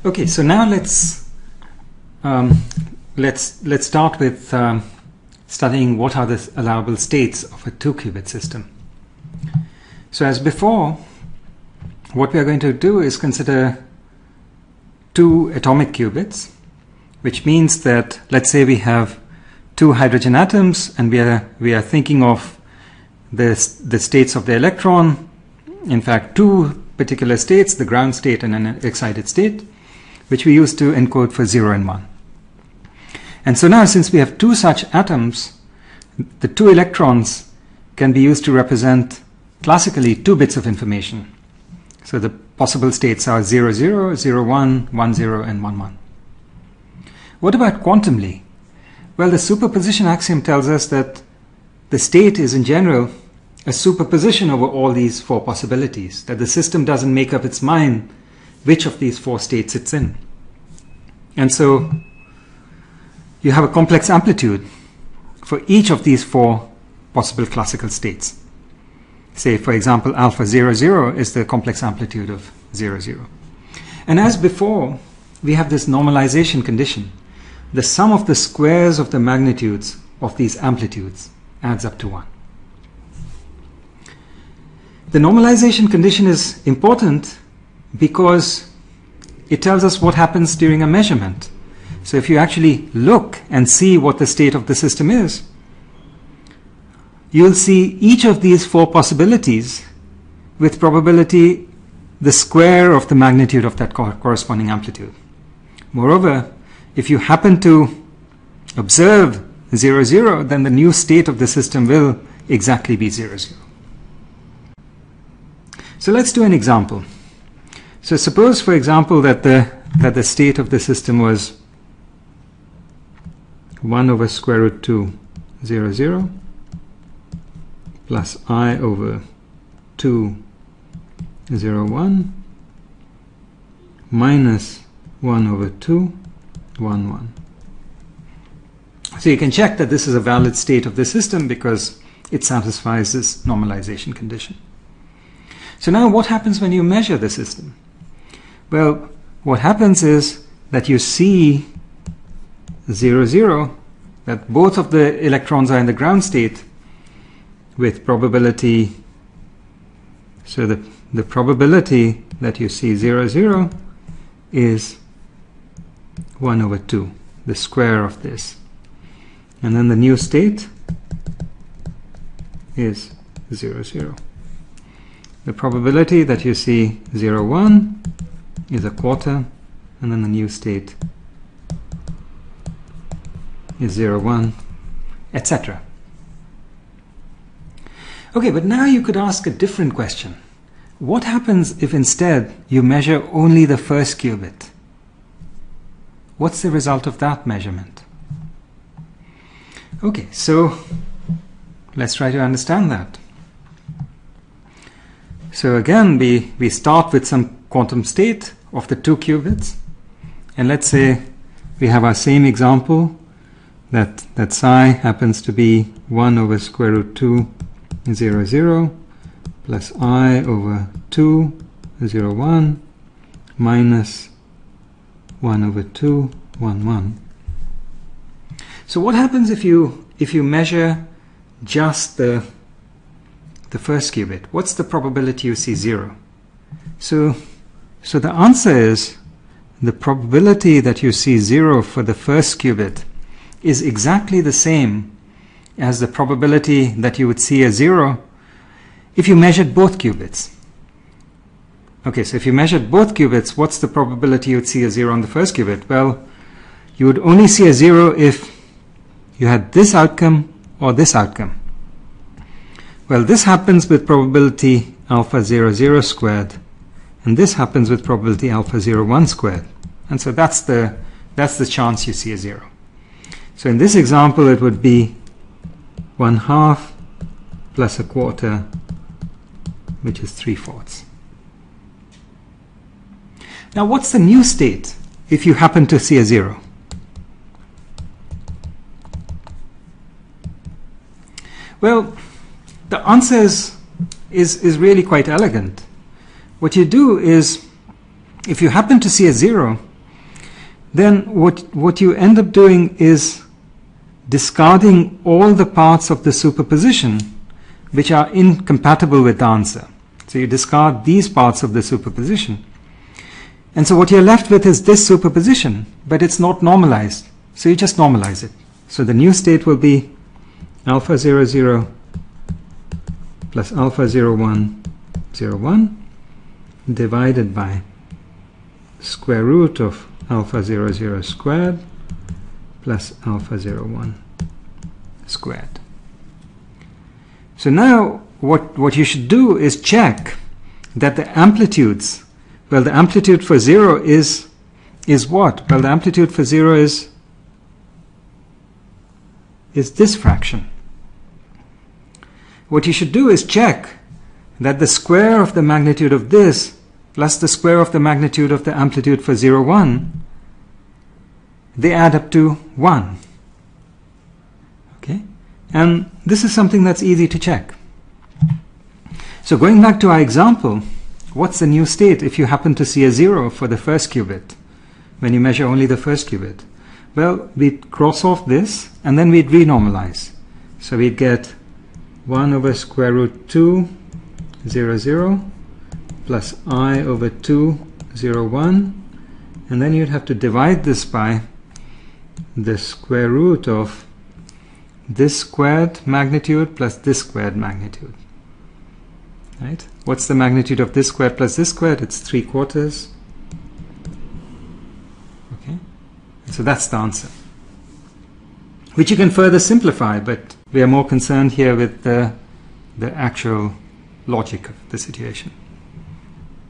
Okay, so now let's start with studying what are the allowable states of a 2-qubit system. So as before, what we are going to do is consider 2 atomic qubits, which means that, let's say we have 2 hydrogen atoms and we are thinking of the states of the electron, in fact 2 particular states, the ground state and an excited state, which we use to encode for 0 and 1. And so now, since we have 2 such atoms, the 2 electrons can be used to represent classically 2 bits of information. So the possible states are 0, 0, 0, 1, 1, 0, and 1, 1. What about quantumly? Well, the superposition axiom tells us that the state is in general a superposition over all these 4 possibilities, that the system doesn't make up its mind which of these 4 states it's in. And so you have a complex amplitude for each of these 4 possible classical states. Say, for example, alpha 0, 0 is the complex amplitude of 0, 0. And as before, we have this normalization condition. The sum of the squares of the magnitudes of these amplitudes adds up to 1. The normalization condition is important because it tells us what happens during a measurement. So if you actually look and see what the state of the system is, you'll see each of these 4 possibilities with probability the square of the magnitude of that corresponding amplitude. Moreover, if you happen to observe 0, 0, then the new state of the system will exactly be 0, 0. So let's do an example. So suppose, for example, that the state of the system was 1 over square root 2, 0, 0, plus I over 2, 0, 1, minus 1 over 2, 1, 1. So you can check that this is a valid state of the system because it satisfies this normalization condition. So now what happens when you measure the system? Well, what happens is that you see 0, 0, that both of the electrons are in the ground state with probability. So the probability that you see 0, 0 is 1 over 2, the square of this. And then the new state is 0, 0. The probability that you see 0, 1 is a quarter, and then the new state is 0, 1, etc. Okay, but now you could ask a different question. What happens if instead you measure only the first qubit? What's the result of that measurement? Okay, so let's try to understand that. So again, we start with some quantum state of the 2 qubits, and let's say we have our same example that psi happens to be 1 over square root 2, 0, 0, plus I over 2, 0, 1, minus 1 over 2, 1, 1. So what happens if you measure just the first qubit? What's the probability you see 0? So the answer is the probability that you see 0 for the first qubit is exactly the same as the probability that you would see a 0 if you measured both qubits. Okay, so if you measured both qubits, what's the probability you would see a 0 on the first qubit? Well, you would only see a 0 if you had this outcome or this outcome. Well, this happens with probability alpha 0, 0 squared, and this happens with probability alpha 0, 1 squared. And so that's the chance you see a 0. So in this example, it would be 1/2 plus a quarter, which is 3/4. Now, what's the new state if you happen to see a 0? Well, the answer is really quite elegant. What you do is, if you happen to see a 0, then what you end up doing is discarding all the parts of the superposition which are incompatible with the answer. So you discard these parts of the superposition. And so what you're left with is this superposition, but it's not normalized. So you just normalize it. So the new state will be alpha 0, 0 plus alpha 0, 1, 0, 1 divided by square root of alpha 0, 0 squared plus alpha 0, 1 squared. So now what you should do is check that the amplitudes, well, the amplitude for 0 is what? Well, the amplitude for 0 is this fraction. What you should do is check that the square of the magnitude of this plus the square of the magnitude of the amplitude for 0, 1, they add up to 1. Okay? And this is something that's easy to check. So going back to our example, what's the new state if you happen to see a 0 for the first qubit, when you measure only the first qubit? Well, we'd cross off this, and then we'd renormalize. So we'd get 1 over square root 2, 0, 0, plus I over 2, 0, 1, and then you'd have to divide this by the square root of this squared magnitude plus this squared magnitude. Right? What's the magnitude of this squared plus this squared? It's 3/4. Okay? So that's the answer, which you can further simplify, but we are more concerned here with the actual logic of the situation.